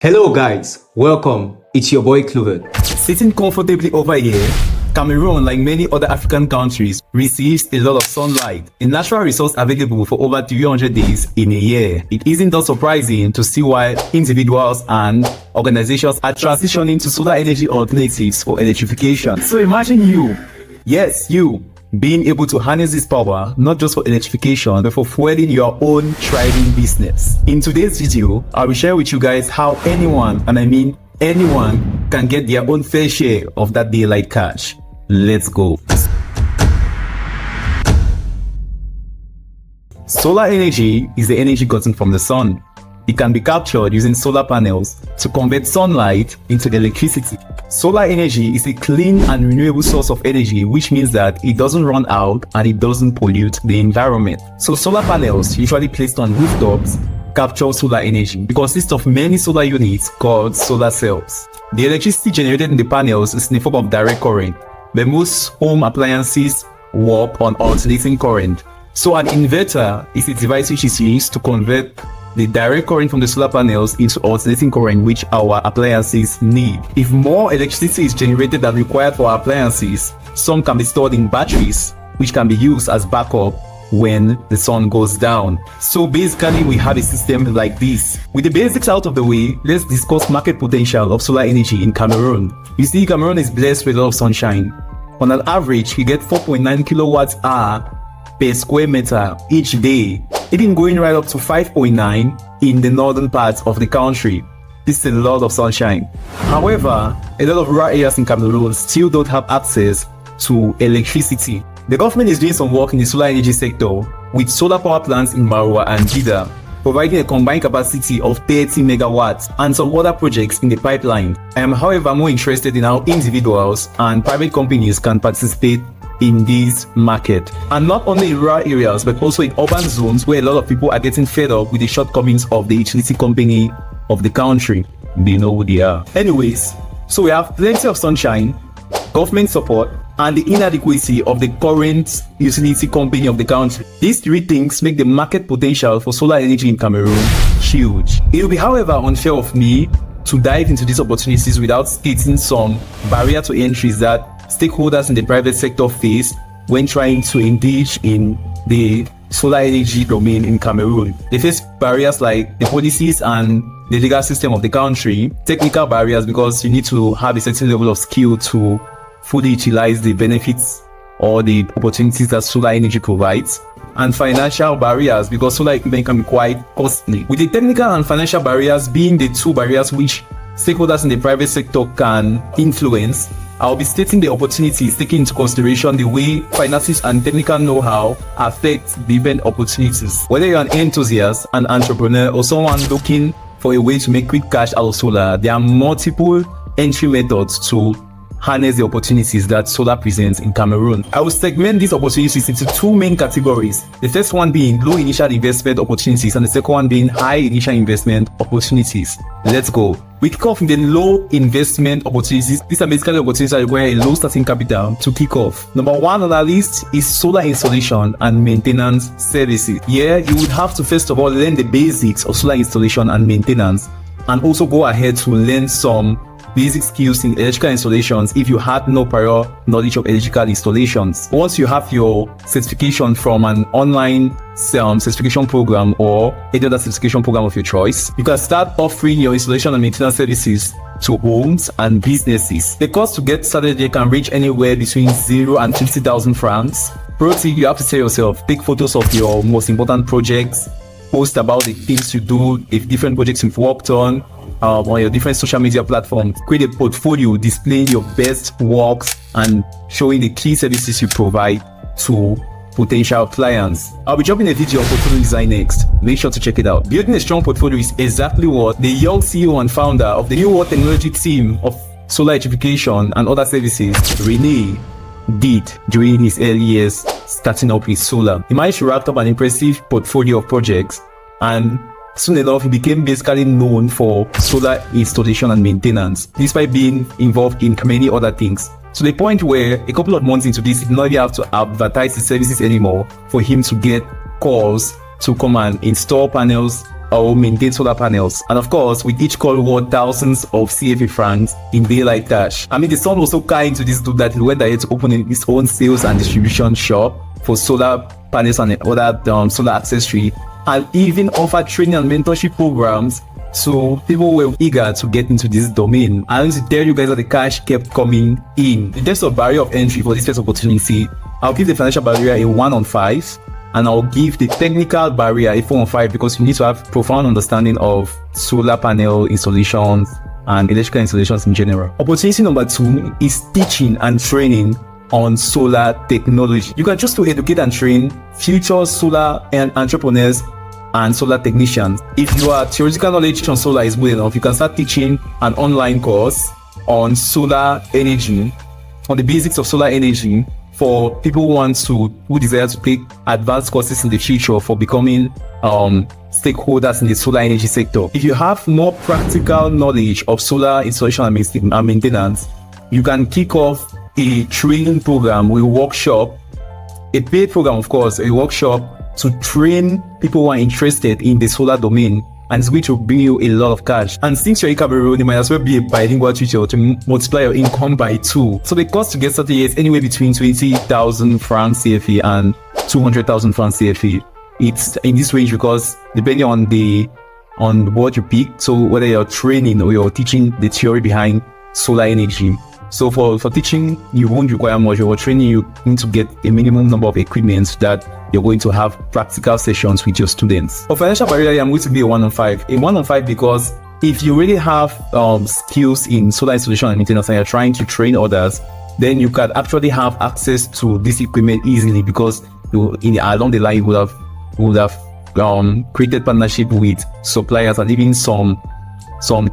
Hello guys, welcome. It's your boy Clover. Sitting comfortably over here, Cameroon, like many other African countries, receives a lot of sunlight, a natural resource available for over 300 days in a year. It isn't that surprising to see why individuals and organizations are transitioning to solar energy alternatives for electrification. So imagine you, yes you, being able to harness this power not just for electrification but for fueling your own thriving business. In today's video, I will share with you guys how anyone, and I mean anyone, can get their own fair share of that daylight cash. Let's go. Solar energy is the energy gotten from the sun. It can be captured using solar panels to convert sunlight into electricity. Solar energy is a clean and renewable source of energy, which means that it doesn't run out and it doesn't pollute the environment. So solar panels, usually placed on rooftops, capture solar energy. It consists of many solar units called solar cells. The electricity generated in the panels is in the form of direct current, but most home appliances work on alternating current. So an inverter is a device which is used to convert the direct current from the solar panels into alternating current which our appliances need. If more electricity is generated than required for our appliances, some can be stored in batteries which can be used as backup when the sun goes down. So basically we have a system like this. With the basics out of the way, let's discuss market potential of solar energy in Cameroon. You see, Cameroon is blessed with a lot of sunshine. On an average, we get 4.9 kilowatts hour per square meter each day, even going right up to 5.9 in the northern parts of the country. This is a lot of sunshine. However, a lot of rural areas in Cameroon still don't have access to electricity. The government is doing some work in the solar energy sector with solar power plants in Marwa and Jida, providing a combined capacity of 30 megawatts and some other projects in the pipeline. I am, however, more interested in how individuals and private companies can participate in this market, and not only in rural areas but also in urban zones where a lot of people are getting fed up with the shortcomings of the utility company of the country. They know who they are. Anyways, so we have plenty of sunshine, government support, and the inadequacy of the current utility company of the country. These three things make the market potential for solar energy in Cameroon huge. It will be, however, unfair of me to dive into these opportunities without stating some barrier to entries that stakeholders in the private sector face when trying to engage in the solar energy domain in Cameroon. They face barriers like the policies and the legal system of the country, technical barriers because you need to have a certain level of skill to fully utilize the benefits or the opportunities that solar energy provides, and financial barriers because solar equipment can be quite costly. With the technical and financial barriers being the two barriers which stakeholders in the private sector can influence, I'll be stating the opportunities taking into consideration the way finances and technical know-how affect the event opportunities. Whether you're an enthusiast, an entrepreneur, or someone looking for a way to make quick cash out of solar, there are multiple entry methods to harness the opportunities that solar presents in Cameroon. I will segment these opportunities into two main categories. The first one being low initial investment opportunities and the second one being high initial investment opportunities. Let's go. We kick off with the low investment opportunities. These are basically opportunities that require a low starting capital to kick off. Number one on our list is solar installation and maintenance services. Here, you would have to first of all learn the basics of solar installation and maintenance, and also go ahead to learn some basic skills in electrical installations if you had no prior knowledge of electrical installations. Once you have your certification from an online certification program or any other certification program of your choice, you can start offering your installation and maintenance services to homes and businesses. The cost to get started here can range anywhere between 0 and 50,000 francs. Pro tip, you have to tell yourself, take photos of your most important projects, post about the things you do, the different projects you've worked on your different social media platforms. Create a portfolio displaying your best works and showing the key services you provide to potential clients. I'll be dropping a video on portfolio design next. Make sure to check it out. Building a strong portfolio is exactly what the young CEO and founder of the New World Technology team of solar electrification and other services, Rene, did during his early years starting up with solar. He managed to rack up an impressive portfolio of projects, and soon enough, he became basically known for solar installation and maintenance, despite being involved in many other things. To the point where a couple of months into this, he did not even have to advertise the services anymore for him to get calls to come and install panels or maintain solar panels. And of course, with each call reward thousands of CFA francs in daylight cash. I mean, the son was so kind to this dude that he went ahead to open his own sales and distribution shop for solar panels and other solar accessory, and even offer training and mentorship programs. So people were eager to get into this domain. I need to tell you guys that the cash kept coming in. In terms of barrier of entry for this first opportunity, I'll give the financial barrier a 1 on 5, and I'll give the technical barrier a 4 on 5, because you need to have profound understanding of solar panel installations and electrical installations in general. Opportunity number 2 is teaching and training on solar technology. You can choose to educate and train future solar entrepreneurs and solar technicians. If your theoretical knowledge on solar is good enough, you can start teaching an online course on solar energy, on the basics of solar energy, for people who desire to take advanced courses in the future for becoming stakeholders in the solar energy sector. If you have more practical knowledge of solar installation and maintenance, you can kick off a training program, a workshop, a paid program, of course, a workshop to train people who are interested in the solar domain, and it's going to bring you a lot of cash. And since you're in Cameroon, you might as well be a bilingual tutor to multiply your income by 2. So the cost to get started is anywhere between 20,000 francs CFA and 200,000 francs CFA. It's in this range because depending on what you pick, so whether you're training or you're teaching the theory behind solar energy. So for teaching, you won't require much. For training, you need to get a minimum number of equipment that you're going to have practical sessions with your students. For financial barrier, I'm going to be a 1 on 5. A 1 on 5 because if you really have skills in solar installation and maintenance and you're trying to train others, then you can actually have access to this equipment easily, because along the line you would have created partnership with suppliers and even some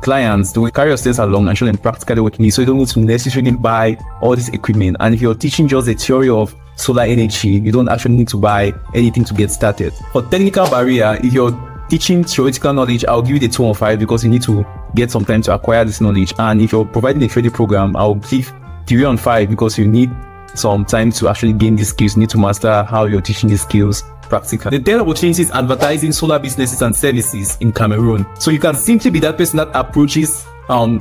clients. They will carry your sales along and show them practically what you need, so you don't need to necessarily buy all this equipment. And if you're teaching just the theory of solar energy, you don't actually need to buy anything to get started. For technical barrier, if you're teaching theoretical knowledge, I'll give you the 2 on 5 because you need to get some time to acquire this knowledge. And if you're providing a training program, I'll give 3 on 5 because you need some time to actually gain these skills. You need to master how you're teaching these skills practically. The third opportunity is advertising solar businesses and services in Cameroon. So you can simply be that person that approaches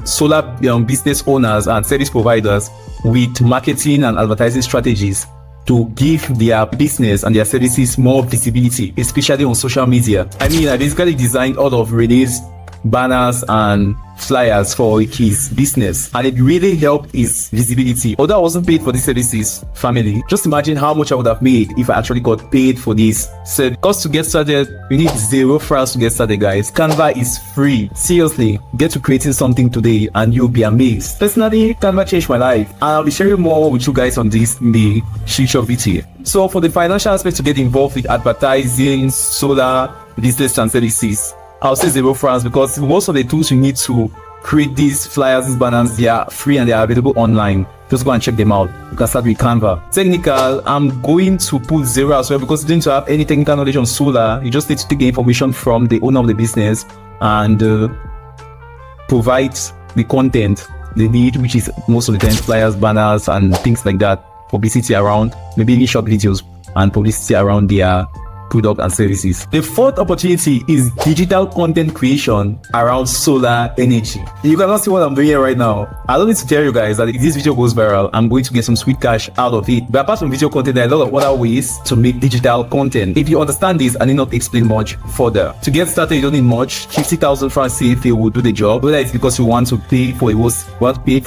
solar business owners and service providers with marketing and advertising strategies to give their business and their services more visibility, especially on social media. I mean, I basically designed all of Renee's banners and flyers for his business, and it really helped his visibility. Although I wasn't paid for these services, family, just imagine how much I would have made if I actually got paid for this. So because to get started, you need 0 francs to get started, guys. Canva is free. Seriously, get to creating something today and you'll be amazed. Personally, Canva changed my life, and I'll be sharing more with you guys on this in the future video. So for the financial aspect to get involved with advertising solar business and services, I'll say 0 francs because most of the tools you need to create these flyers, these banners, they are free and they are available online. Just go and check them out. You can start with Canva. Technical, I'm going to put 0 as well because you don't need to have any technical knowledge on solar. You just need to take the information from the owner of the business and provide the content they need, which is most of the time flyers, banners, and things like that. Publicity around, maybe even short videos and publicity around their product and services. The fourth opportunity is digital content creation around solar energy. You cannot see what I'm doing here right now. I don't need to tell you guys that if this video goes viral, I'm going to get some sweet cash out of it. But apart from video content, there are a lot of other ways to make digital content. If you understand this, I need not explain much further. To get started, you don't need much. 50,000 francs CFA will do the job. Whether it's because you want to pay for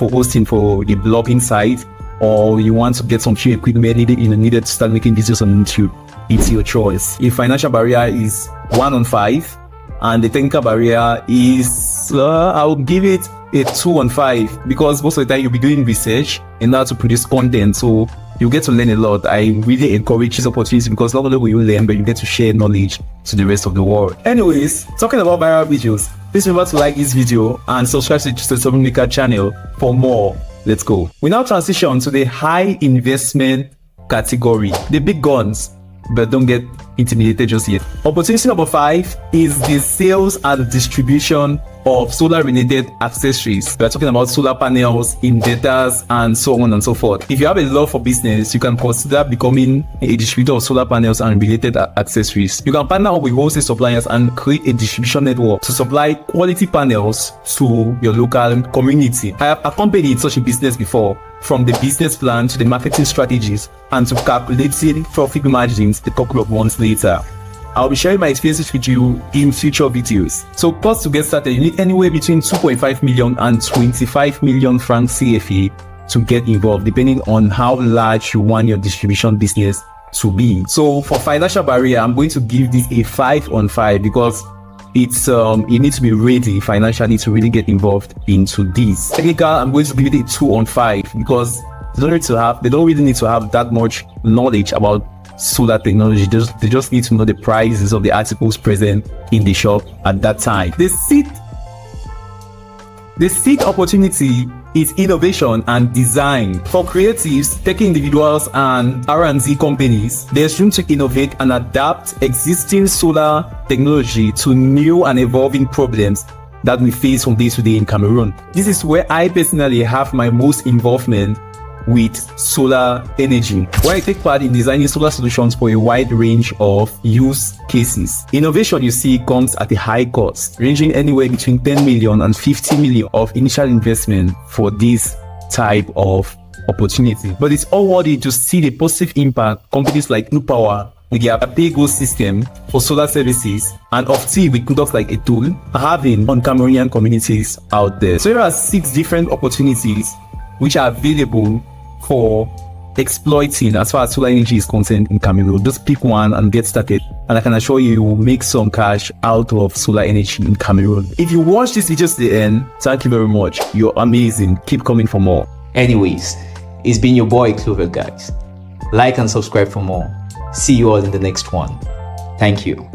hosting for the blogging site, or you want to get some cheap equipment needed to start making videos on YouTube. It's your choice. If financial barrier is 1 on 5 and the technical barrier is I'll give it a 2 on 5 because most of the time you'll be doing research in order to produce content, so you get to learn a lot. I really encourage this opportunity because not only will you learn, but you get to share knowledge to the rest of the world. Anyways, talking about viral videos, please remember to like this video and subscribe to the Troublemaker channel for more. Let's go. We now transition to the high investment category, the big guns. but don't get intimidated just yet. Opportunity number 5 is the sales and distribution of solar related accessories. We are talking about solar panels, inverters, and so on and so forth. If you have a love for business, you can consider becoming a distributor of solar panels and related accessories. You can partner up with wholesale suppliers and create a distribution network to supply quality panels to your local community. I have accompanied such a business before, from the business plan to the marketing strategies and to calculating profit margins a couple of months later. I'll be sharing my experiences with you in future videos. So cost to get started, you need anywhere between 2.5 million and 25 million francs CFA to get involved, depending on how large you want your distribution business to be. So for financial barrier, I'm going to give this a 5 on 5 because it's you need to be ready financially to really get involved into this. Technical, I'm going to give it a 2 on 5 because they don't really need to have that much knowledge about solar technology. They just need to know the prices of the articles present in the shop at that time. The seed opportunity is innovation and design. For creatives, tech individuals, and R&D companies, there's room to innovate and adapt existing solar technology to new and evolving problems that we face from day to day in Cameroon. This is where I personally have my most involvement with solar energy, where I take part in designing solar solutions for a wide range of use cases. Innovation, you see, comes at a high cost, ranging anywhere between 10 million and 50 million of initial investment for this type of opportunity. But it's all worth it to see the positive impact companies like New Power with their pay-go system for solar services and Ofti with products like Etool are having on Cameroonian communities out there. So there are 6 different opportunities which are available for exploiting as far as solar energy is concerned in Cameroon. Just pick one and get started, and I can assure you will make some cash out of solar energy in Cameroon. If you watch this video to the end, thank you very much. You're amazing. Keep coming for more. Anyways, it's been your boy Clovet, guys. Like and subscribe for more. See you all in the next one. Thank you.